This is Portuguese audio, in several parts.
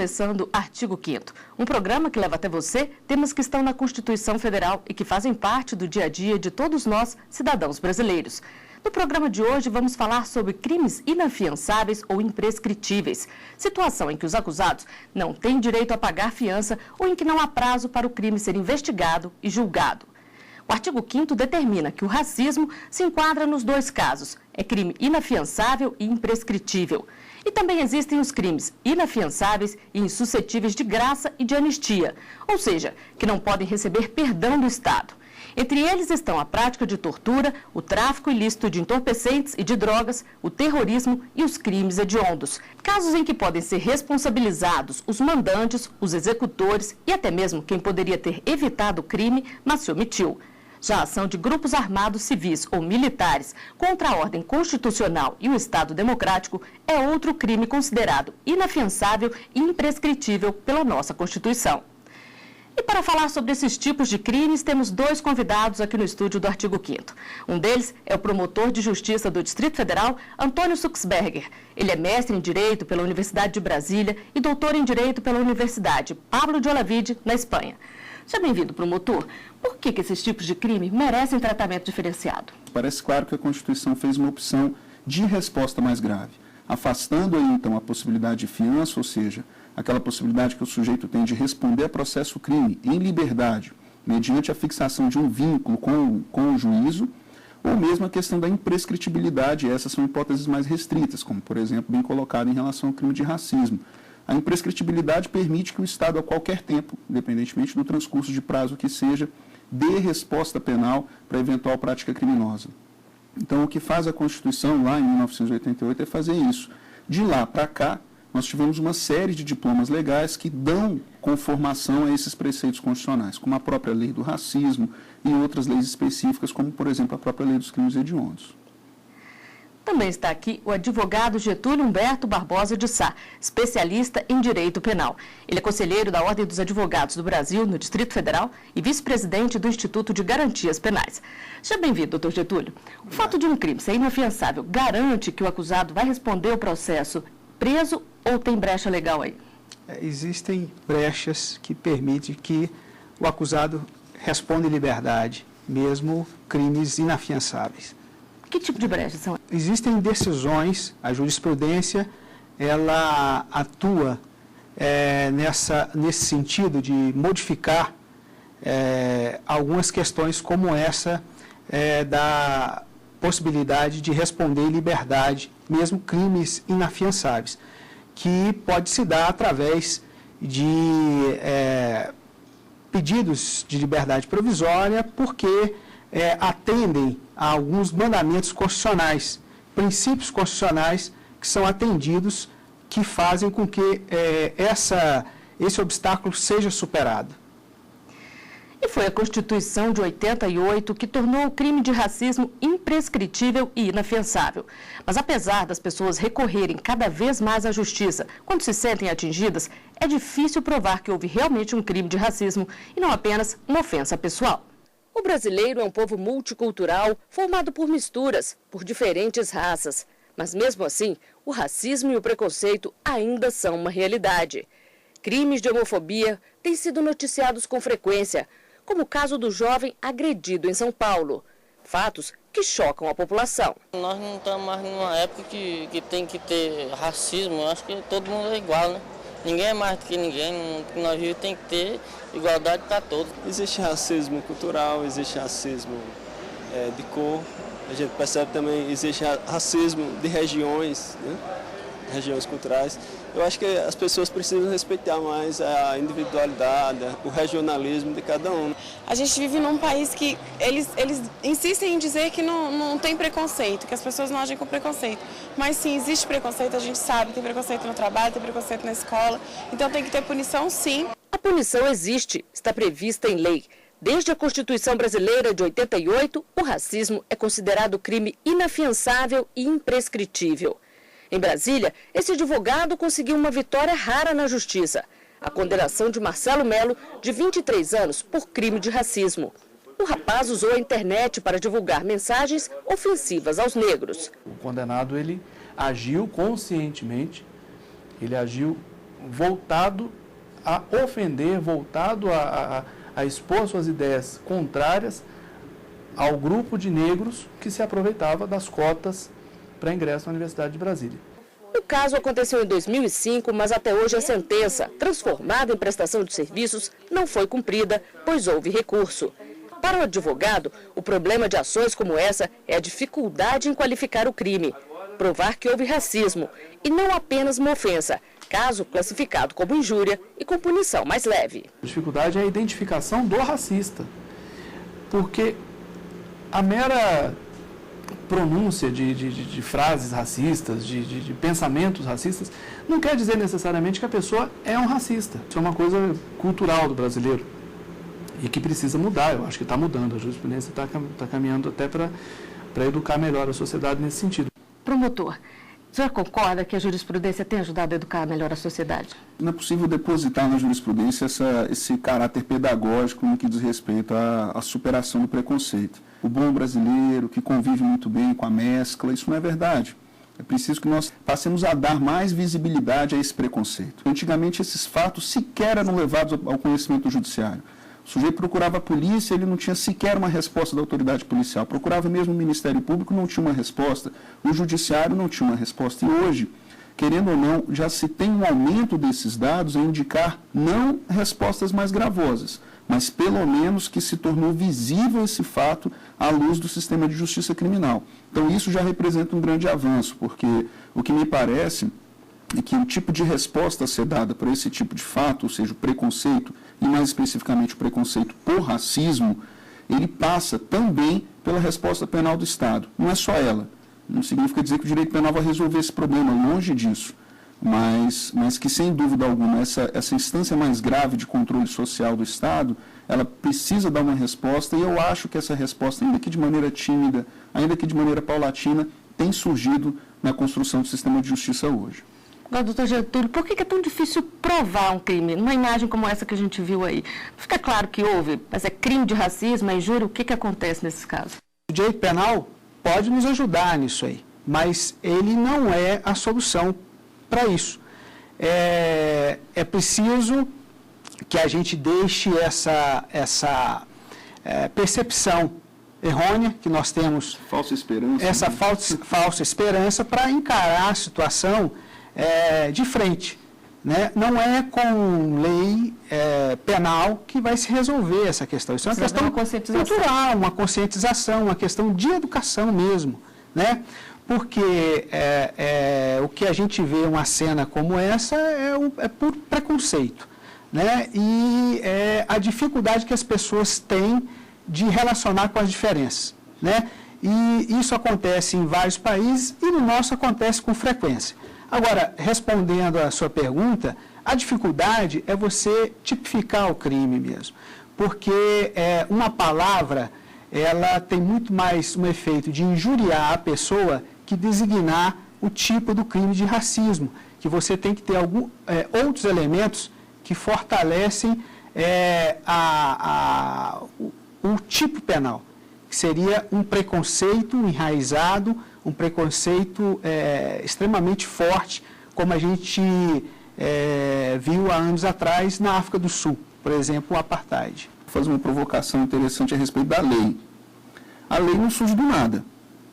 começando Artigo 5º, um programa que leva até você temas que estão na Constituição Federal e que fazem parte do dia a dia de todos nós, cidadãos brasileiros. No programa de hoje, vamos falar sobre crimes inafiançáveis ou imprescritíveis, situação em que os acusados não têm direito a pagar fiança ou em que não há prazo para o crime ser investigado e julgado. O artigo 5º determina que o racismo se enquadra nos dois casos, é crime inafiançável e imprescritível. E também existem os crimes inafiançáveis e insuscetíveis de graça e de anistia, ou seja, que não podem receber perdão do Estado. Entre eles estão a prática de tortura, o tráfico ilícito de entorpecentes e de drogas, o terrorismo e os crimes hediondos. Casos em que podem ser responsabilizados os mandantes, os executores e até mesmo quem poderia ter evitado o crime, mas se omitiu. Já a ação de grupos armados civis ou militares contra a ordem constitucional e o Estado democrático é outro crime considerado inafiançável e imprescritível pela nossa Constituição. E para falar sobre esses tipos de crimes, temos dois convidados aqui no estúdio do Artigo 5º. Um deles é o promotor de justiça do Distrito Federal, Antônio Suxberger. Ele é mestre em Direito pela Universidade de Brasília e doutor em Direito pela Universidade Pablo de Olavide, na Espanha. Seja bem-vindo, promotor. Por que esses tipos de crime merecem tratamento diferenciado? Parece claro que a Constituição fez uma opção de resposta mais grave, afastando aí, então, a possibilidade de fiança, ou seja, aquela possibilidade que o sujeito tem de responder a processo crime em liberdade, mediante a fixação de um vínculo com o juízo, ou mesmo a questão da imprescritibilidade. Essas são hipóteses mais restritas, como, por exemplo, bem colocado em relação ao crime de racismo. A imprescritibilidade permite que o Estado, a qualquer tempo, independentemente do transcurso de prazo que seja, dê resposta penal para eventual prática criminosa. Então, o que faz a Constituição, lá em 1988, é fazer isso. De lá para cá, nós tivemos uma série de diplomas legais que dão conformação a esses preceitos constitucionais, como a própria lei do racismo e outras leis específicas, como, por exemplo, a própria lei dos crimes hediondos. Também está aqui o advogado Getúlio Humberto Barbosa de Sá, especialista em direito penal. Ele é conselheiro da Ordem dos Advogados do Brasil, no Distrito Federal, e vice-presidente do Instituto de Garantias Penais. Seja bem-vindo, doutor Getúlio. O fato de um crime ser inafiançável garante que o acusado vai responder ao processo preso ou tem brecha legal aí? Existem brechas que permitem que o acusado responda em liberdade, mesmo crimes inafiançáveis. Que tipo de brechas são? Existem decisões, a jurisprudência, ela atua nesse sentido de modificar algumas questões como essa da possibilidade de responder em liberdade, mesmo crimes inafiançáveis, que pode se dar através de pedidos de liberdade provisória, porque atendem a alguns mandamentos constitucionais, princípios constitucionais que são atendidos, que fazem com que esse obstáculo seja superado. E foi a Constituição de 88 que tornou o crime de racismo imprescritível e inafiançável. Mas apesar das pessoas recorrerem cada vez mais à justiça quando se sentem atingidas, é difícil provar que houve realmente um crime de racismo e não apenas uma ofensa pessoal. O brasileiro é um povo multicultural, formado por misturas, por diferentes raças. Mas mesmo assim, o racismo e o preconceito ainda são uma realidade. Crimes de homofobia têm sido noticiados com frequência, como o caso do jovem agredido em São Paulo. Fatos que chocam a população. Nós não estamos mais numa época que tem que ter racismo. Eu acho que todo mundo é igual, né? Ninguém é mais do que ninguém. Nós tem que ter igualdade para todos. Existe racismo cultural, existe racismo de cor. A gente percebe também existe racismo de regiões, né? Regiões culturais. Eu acho que as pessoas precisam respeitar mais a individualidade, o regionalismo de cada um. A gente vive num país que eles insistem em dizer que não tem preconceito, que as pessoas não agem com preconceito. Mas sim, existe preconceito, a gente sabe, tem preconceito no trabalho, tem preconceito na escola, então tem que ter punição sim. A punição existe, está prevista em lei. Desde a Constituição Brasileira de 88, o racismo é considerado crime inafiançável e imprescritível. Em Brasília, esse advogado conseguiu uma vitória rara na justiça: a condenação de Marcelo Melo, de 23 anos, por crime de racismo. O rapaz usou a internet para divulgar mensagens ofensivas aos negros. O condenado, ele agiu conscientemente, ele agiu voltado a ofender, voltado a expor suas ideias contrárias ao grupo de negros que se aproveitava das cotas para ingresso na Universidade de Brasília. O caso aconteceu em 2005, mas até hoje a sentença, transformada em prestação de serviços, não foi cumprida, pois houve recurso. Para o advogado, o problema de ações como essa é a dificuldade em qualificar o crime, provar que houve racismo e não apenas uma ofensa, caso classificado como injúria e com punição mais leve. A dificuldade é a identificação do racista, porque a mera pronúncia de frases racistas, de pensamentos racistas, não quer dizer necessariamente que a pessoa é um racista. Isso é uma coisa cultural do brasileiro e que precisa mudar. Eu acho que está mudando. A jurisprudência está caminhando até para educar melhor a sociedade nesse sentido. Promotor, o senhor concorda que a jurisprudência tem ajudado a educar melhor a sociedade? Não é possível depositar na jurisprudência esse caráter pedagógico no que diz respeito à superação do preconceito. O bom brasileiro, que convive muito bem com a mescla, isso não é verdade. É preciso que nós passemos a dar mais visibilidade a esse preconceito. Antigamente, esses fatos sequer eram levados ao conhecimento judiciário. O sujeito procurava a polícia, ele não tinha sequer uma resposta da autoridade policial. Procurava mesmo o Ministério Público, não tinha uma resposta. O Judiciário não tinha uma resposta. E hoje, querendo ou não, já se tem um aumento desses dados a indicar não respostas mais gravosas, mas pelo menos que se tornou visível esse fato à luz do sistema de justiça criminal. Então isso já representa um grande avanço, porque o que me parece é que o tipo de resposta a ser dada por esse tipo de fato, ou seja, o preconceito, e mais especificamente o preconceito por racismo, ele passa também pela resposta penal do Estado. Não é só ela. Não significa dizer que o direito penal vai resolver esse problema, longe disso. Mas que, sem dúvida alguma, essa instância mais grave de controle social do Estado, ela precisa dar uma resposta, e eu acho que essa resposta, ainda que de maneira tímida, ainda que de maneira paulatina, tem surgido na construção do sistema de justiça hoje. Agora, doutor Getúlio, por que é tão difícil provar um crime? Numa imagem como essa que a gente viu aí, fica claro que houve, mas é crime de racismo, é injúria, o que acontece nesses casos? O direito penal pode nos ajudar nisso aí, mas ele não é a solução para isso. É preciso que a gente deixe essa percepção errônea que nós temos, falsa esperança, essa falsa esperança para encarar a situação de frente. Né? Não é com lei penal que vai se resolver essa questão. Isso é uma questão cultural, uma conscientização, uma questão de educação mesmo. Né? Porque o que a gente vê uma cena como essa é por preconceito. Né? E a dificuldade que as pessoas têm de relacionar com as diferenças. Né? E isso acontece em vários países e no nosso acontece com frequência. Agora, respondendo à sua pergunta, a dificuldade é você tipificar o crime mesmo. Porque uma palavra, ela tem muito mais um efeito de injuriar a pessoa que designar o tipo do crime de racismo, que você tem que ter outros elementos que fortalecem o tipo penal, que seria um preconceito enraizado, um preconceito extremamente forte, como a gente viu há anos atrás na África do Sul, por exemplo, o apartheid. Vou fazer uma provocação interessante a respeito da lei. A lei não surge do nada.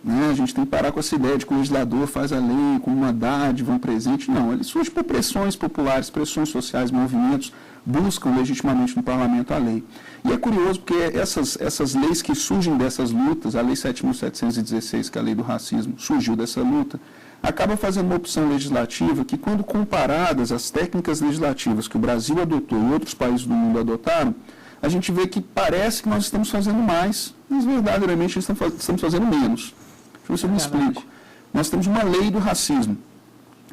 Né? A gente tem que parar com essa ideia de que o legislador faz a lei como uma dádiva, um presente. Não, ele surge por pressões populares, pressões sociais, movimentos buscam legitimamente no parlamento a lei. E é curioso porque essas leis que surgem dessas lutas, a lei 7.716, que é a lei do racismo, surgiu dessa luta, acaba fazendo uma opção legislativa que, quando comparadas às técnicas legislativas que o Brasil adotou e outros países do mundo adotaram, a gente vê que parece que nós estamos fazendo mais, mas verdadeiramente estamos fazendo menos. Deixa eu ver se eu me explico. Nós temos uma lei do racismo.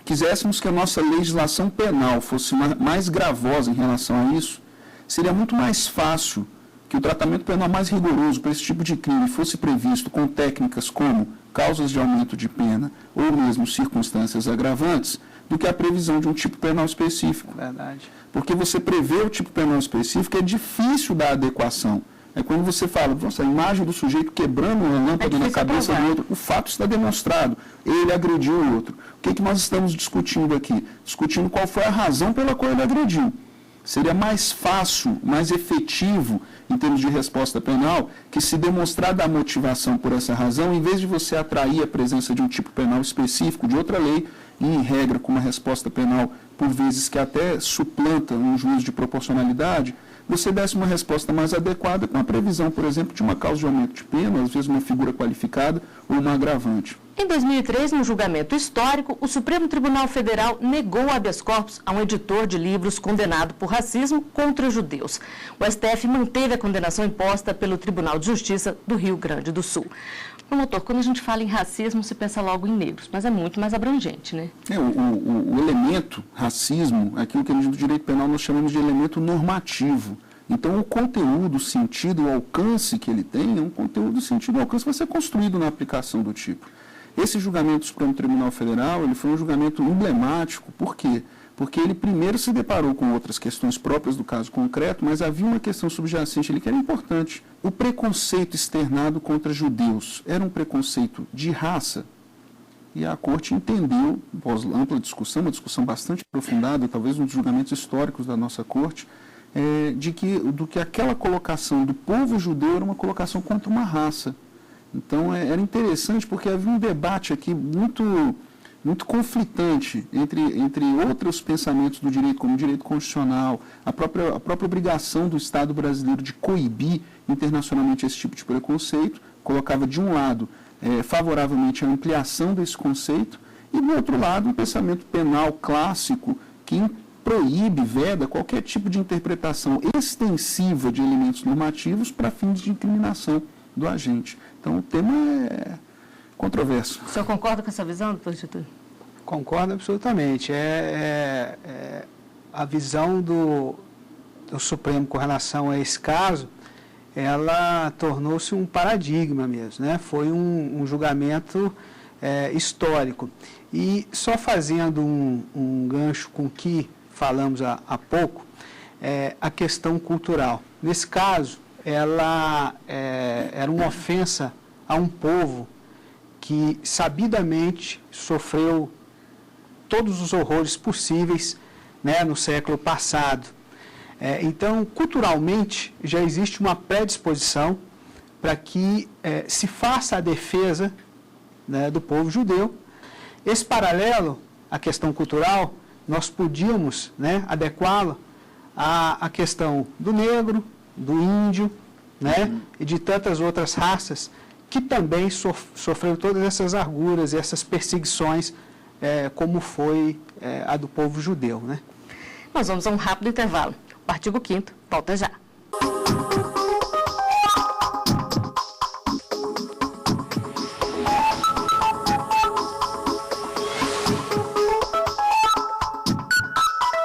Quiséssemos que a nossa legislação penal fosse mais gravosa em relação a isso, seria muito mais fácil que o tratamento penal mais rigoroso para esse tipo de crime fosse previsto com técnicas como causas de aumento de pena ou mesmo circunstâncias agravantes, do que a previsão de um tipo penal específico. Verdade. Porque você prevê o tipo penal específico é difícil da adequação. É quando você fala, nossa, a imagem do sujeito quebrando uma lâmpada na cabeça do outro, o fato está demonstrado, ele agrediu o outro. O que nós estamos discutindo aqui? Discutindo qual foi a razão pela qual ele agrediu. Seria mais fácil, mais efetivo, em termos de resposta penal, que se demonstrar da motivação por essa razão, em vez de você atrair a presença de um tipo penal específico, de outra lei, e em regra com uma resposta penal, por vezes que até suplanta um juízo de proporcionalidade, você desse uma resposta mais adequada com a previsão, por exemplo, de uma causa de aumento de pena, às vezes uma figura qualificada ou uma agravante. Em 2003, num julgamento histórico, o Supremo Tribunal Federal negou habeas corpus a um editor de livros condenado por racismo contra judeus. O STF manteve a condenação imposta pelo Tribunal de Justiça do Rio Grande do Sul. Promotor, quando a gente fala em racismo, se pensa logo em negros, mas é muito mais abrangente, né? O elemento racismo, aquilo que no direito penal nós chamamos de elemento normativo. Então, o conteúdo, o sentido, o alcance que ele tem é um conteúdo, sentido e alcance que vai ser construído na aplicação do tipo. Esse julgamento do Supremo Tribunal Federal, ele foi um julgamento emblemático. Por quê? Porque ele primeiro se deparou com outras questões próprias do caso concreto, mas havia uma questão subjacente ali que era importante. O preconceito externado contra judeus era um preconceito de raça? E a Corte entendeu, após ampla discussão, uma discussão bastante aprofundada, talvez um dos julgamentos históricos da nossa Corte, do que aquela colocação do povo judeu era uma colocação contra uma raça. Então, era interessante porque havia um debate aqui muito conflitante entre outros pensamentos do direito, como o direito constitucional, a própria obrigação do Estado brasileiro de coibir internacionalmente esse tipo de preconceito, colocava de um lado favoravelmente a ampliação desse conceito, e do outro lado um pensamento penal clássico que proíbe, veda qualquer tipo de interpretação extensiva de elementos normativos para fins de incriminação do agente. Então, o tema é controverso. O senhor concorda com essa visão, doutor Getúlio? Concordo absolutamente. A visão do Supremo com relação a esse caso, ela tornou-se um paradigma mesmo, né? Foi um julgamento histórico. E só fazendo um gancho com o que falamos há pouco, a questão cultural. Nesse caso, ela era uma ofensa a um povo que sabidamente sofreu todos os horrores possíveis, né, no século passado. Então, culturalmente, já existe uma predisposição para que se faça a defesa, né, do povo judeu. Esse paralelo à questão cultural, nós podíamos, né, adequá-lo à questão do negro, do índio, né, e de tantas outras raças que também sofreram todas essas arguras, essas perseguições, como foi a do povo judeu, né? Nós vamos a um rápido intervalo. O artigo 5º volta já.